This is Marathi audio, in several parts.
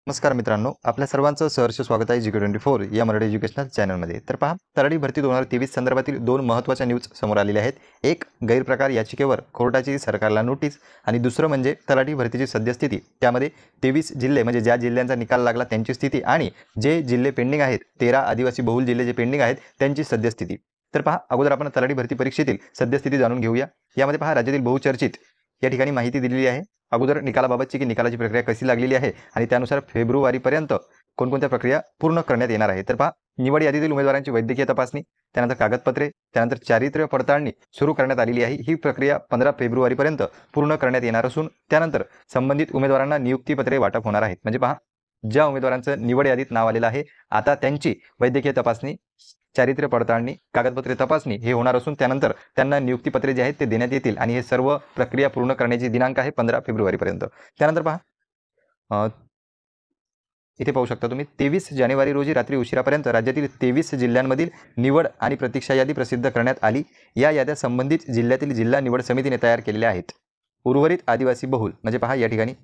नमस्कार मित्रांनो, आपल्या सर्वांचं सहर्ष स्वागत आहे GK24 या मराठी एज्युकेशनल चॅनलमध्ये। तर पहा, तलाठी भरती 2023 संदर्भातील दोन महत्त्वाच्या न्यूज समोर आलेल्या आहेत। एक, गैरप्रकार याचिकेवर कोर्टाची सरकारला नोटीस आणि दुसरं म्हणजे तलाठी भरतीची सद्यस्थिती। त्यामध्ये 23 जिल्हे म्हणजे ज्या जिल्ह्यांचा निकाल लागला त्यांची स्थिती आणि जे जिल्हे पेंडिंग आहेत, 13 आदिवासी बहुल जिल्हे जे पेंडिंग आहेत त्यांची सद्यस्थिती। तर पहा, अगोदर आपण तलाठी भरती परीक्षेतील सद्यस्थिती जाणून घेऊया। यामध्ये पहा, राज्यातील बहुचर्चित या ठिकाणी माहिती दिलेली आहे। अगोदर निकालाबाबतची की निकालाची प्रक्रिया कशी लागलेली आहे आणि त्यानुसार फेब्रुवारीपर्यंत कोणकोणत्या प्रक्रिया पूर्ण करण्यात येणार आहे। तर पहा, निवड यादीतील उमेदवारांची वैद्यकीय तपासणी, त्यानंतर कागदपत्रे, त्यानंतर चारित्र्य पडताळणी सुरू करण्यात आलेली आहे। ही प्रक्रिया 15 फेब्रुवारीपर्यंत पूर्ण करण्यात येणार असून त्यानंतर संबंधित उमेदवारांना नियुक्तीपत्रे वाटप होणार आहेत। म्हणजे पहा, ज्या उमेदवारांचं निवड यादीत नाव आलेलं आहे आता त्यांची वैद्यकीय तपासणी, चारित्र्य पडताळणी, कागदपत्रे तपासणी हे होणार असून त्यानंतर त्यांना नियुक्तीपत्रे जे आहेत ते देण्यात येतील आणि हे सर्व प्रक्रिया पूर्ण करण्याची दिनांक आहे 15 फेब्रुवारीपर्यंत। त्यानंतर पहा, इथे पाहू शकता तुम्ही 23 जानेवारी रोजी रात्री उशिरापर्यंत राज्यातील 23 जिल्ह्यांमधील निवड आणि प्रतीक्षा यादी प्रसिद्ध करण्यात आली। या याद्या संबंधित जिल्ह्यातील जिल्हा निवड समितीने तयार केलेल्या आहेत। उर्वरित आदिवासी बहुल म्हणजे पहा, या ठिकाणी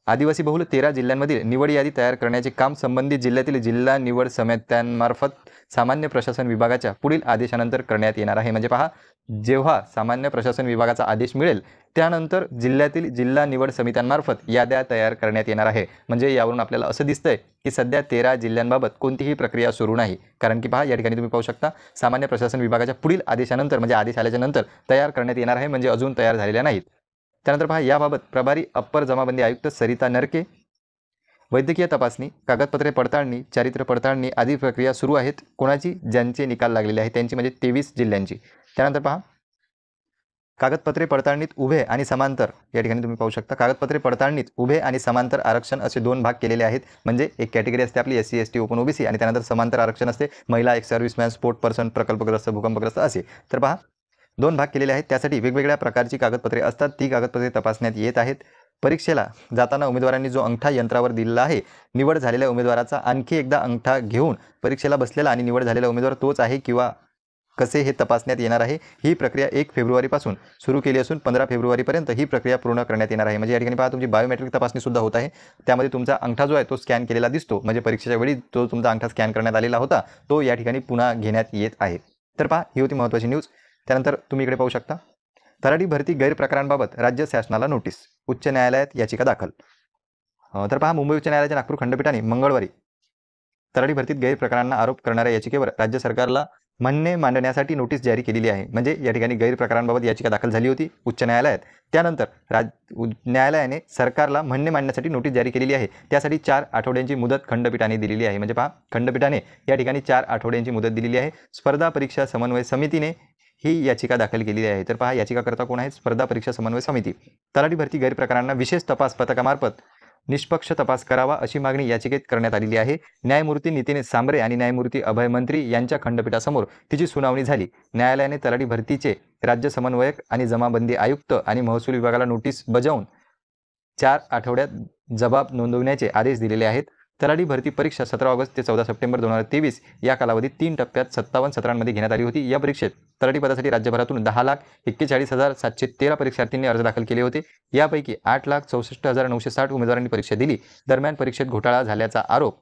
आदिवासी बहुल 13 जिल्ह्यांमधील निवड यादी तयार करण्याचे काम संबंधित जिल्ह्यातील जिल्हा निवड समित्यांमार्फत सामान्य प्रशासन विभागाच्या पुढील आदेशानंतर करण्यात येणार आहे। म्हणजे पहा, जेव्हा सामान्य प्रशासन विभागाचा आदेश मिळेल त्यानंतर जिल्ह्यातील जिल्हा निवड समित्यांमार्फत याद्या तयार करण्यात येणार आहे। म्हणजे यावरून आपल्याला असं दिसतंय की सध्या 13 जिल्ह्यांबाबत कोणतीही प्रक्रिया सुरू नाही, कारण की पहा, या ठिकाणी तुम्ही पाहू शकता सामान्य प्रशासन विभागाच्या पुढील आदेशानंतर म्हणजे आदेश आल्याच्या नंतर तयार करण्यात येणार आहे, म्हणजे अजून तयार झालेल्या नाहीत। त्यानंतर पहा, याबाबत प्रभारी अप्पर जमाबंदी आयुक्त सरिता नरके वैद्यकीय तपासणी, कागदपत्रे पडताळणी, चारित्र्य पडताळणी आदी प्रक्रिया सुरू आहेत। कोणाची? ज्यांचे निकाल लागलेले आहेत त्यांची, म्हणजे 23 जिल्ह्यांची। त्यानंतर पहा, कागदपत्रे पडताळणीत उभे आणि समांतर, या ठिकाणी तुम्ही पाहू शकता कागदपत्रे पडताळणीत उभे आणि समांतर आरक्षण असे दोन भाग केलेले आहेत। म्हणजे एक कॅटेगरी असते आपली SC ST ओपन OBC आणि त्यानंतर समांतर आरक्षण असते महिला, एक सर्व्हिसमॅन, स्पोर्ट पर्सन, प्रकल्पग्रस्त, भूकंपग्रस्त असे। तर पहा, दोन भाग केलेले आहेत, त्यासाठी वेगवेगळ्या प्रकारची कागदपत्रे असतात, ती कागदपत्रे तपासण्यात येत आहेत। परीक्षेला जाताना उमेदवारांनी जो अंगठा यंत्रावर दिलेला आहे, निवड झालेल्या उमेदवाराचा आणखी एकदा अंगठा घेऊन परीक्षेला बसलेला आणि निवड झालेला उमेदवार तोच आहे किंवा कसे हे तपासण्यात येणार आहे। ही प्रक्रिया 1 फेब्रुवारीपासून सुरू केली असून 15 फेब्रुवारीपर्यंत ही प्रक्रिया पूर्ण करण्यात येणार आहे। म्हणजे या ठिकाणी पहा, तुमची बायोमेट्रिक तपासणी सुद्धा होत आहे, त्यामध्ये तुमचा अंगठा जो आहे तो स्कॅन केलेला दिसतो, म्हणजे परीक्षेच्या वेळी जो तुमचा अंगठा स्कॅन करण्यात आलेला होता तो या ठिकाणी पुन्हा घेण्यात येत आहे। तर पहा, ही होती महत्त्वाची न्यूज। त्यानंतर तुम्ही इकडे पाहू शकता, तलाठी भरती गैरप्रकारांबाबत राज्य शासनाला नोटीस, उच्च न्यायालयात याचिका दाखल। तर पहा, मुंबई उच्च न्यायालयाच्या नागपूर खंडपीठाने मंगळवारी तलाठी भरतीत गैरप्रकारांना आरोप करणाऱ्या याचिकेवर राज्य सरकारला म्हणणे मांडण्यासाठी नोटीस जारी केलेली आहे। म्हणजे या ठिकाणी गैरप्रकारांबाबत याचिका दाखल झाली होती उच्च न्यायालयात, त्यानंतर न्यायालयाने सरकारला म्हणणे मांडण्यासाठी नोटीस जारी केलेली आहे। त्यासाठी 4 आठवड्यांची मुदत खंडपीठाने दिलेली आहे। म्हणजे पहा, खंडपीठाने या ठिकाणी 4 आठवड्यांची मुदत दिलेली आहे। स्पर्धा परीक्षा समन्वय समितीने ही याचिका दाखल केलेली आहे। तर पहा, याचिकाकर्ता कोण आहेत? स्पर्धा परीक्षा समन्वय समिती। तलाठी भरती गैरप्रकारांना विशेष तपास पथकामार्फत निष्पक्ष तपास करावा अशी मागणी याचिकेत करण्यात आलेली आहे। न्यायमूर्ती नितीन सांबरे आणि न्यायमूर्ती अभय मंत्री यांच्या खंडपीठासमोर तिची सुनावणी झाली। न्यायालयाने तलाठी भरतीचे राज्य समन्वयक आणि जमाबंदी आयुक्त आणि महसूल विभागाला नोटीस बजावून 4 आठवड्यात जबाब नोंदवण्याचे आदेश दिलेले आहेत। तलाठी भरती परीक्षा 17 ऑगस्ट ते 14 सप्टेंबर 2023 या कालावधीत 3 टप्प्यात 57 सत्रांमध्ये घेण्यात आली होती। या परीक्षेत तलाठी पदासाठी राज्यभरातून 10,41,713 परीक्षार्थींनी अर्ज दाखल केले होते। यापैकी 8,64,960 उमेदवारांनी परीक्षा दिली। दरम्यान परीक्षेत घोटाळा झाल्याचा आरोप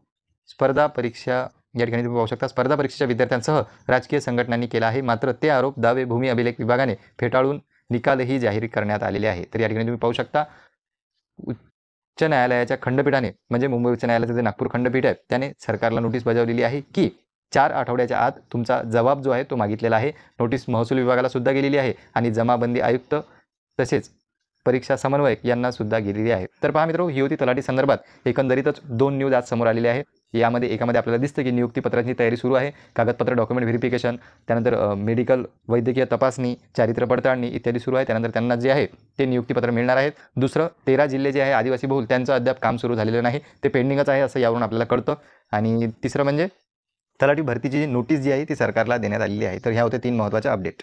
स्पर्धा परीक्षा, या ठिकाणी तुम्ही पाहू शकता, स्पर्धा परीक्षेच्या विद्यार्थ्यांसह राजकीय संघटनांनी केला आहे। मात्र ते आरोप दावे भूमी अभिलेख विभागाने फेटाळून निकालही जाहीर करण्यात आलेले आहे। तर या ठिकाणी तुम्ही पाहू शकता, उच्च न्यायालयाच्या खंडपीठाने म्हणजे मुंबई उच्च न्यायालयाचे जे नागपूर खंडपीठ आहे त्याने सरकारला नोटीस बजावलेली आहे की 4 आठवड्याच्या आत तुमचा जबाब जो आहे तो मागितलेला आहे। नोटीस महसूल विभागाला सुद्धा गेलेली आहे आणि जमाबंदी आयुक्त तसेच परीक्षा समन्वयक यांना सुद्धा गेलेली आहे। तर पहा मित्रांनो, ही होती तलाठी संदर्भात एकंदरीतच 2 न्यूज आज समोर आलेले आहे। यामध्ये एकामध्ये आपल्याला दिसतं की नियुक्तीपत्राची तयारी सुरू आहे, कागदपत्र डॉक्युमेंट व्हेरिफिकेशन, त्यानंतर मेडिकल वैद्यकीय तपासणी, चारित्र्य पडताळणी इत्यादी सुरू आहे। त्यानंतर त्यांना जे आहे ते नियुक्तीपत्र मिळणार आहेत। दुसरं, 13 जिल्हे जे आहे आदिवासी बहुल त्यांचं अद्याप काम सुरू झालेलं नाही, ते पेंडिंगच आहे असं यावरून आपल्याला कळतं। आणि तिसरं म्हणजे तलाठी भरतीची नोटीस जी आहे ती सरकारला देण्यात आलेली आहे। तर ह्या होत्या 3 महत्त्वाच्या अपडेट।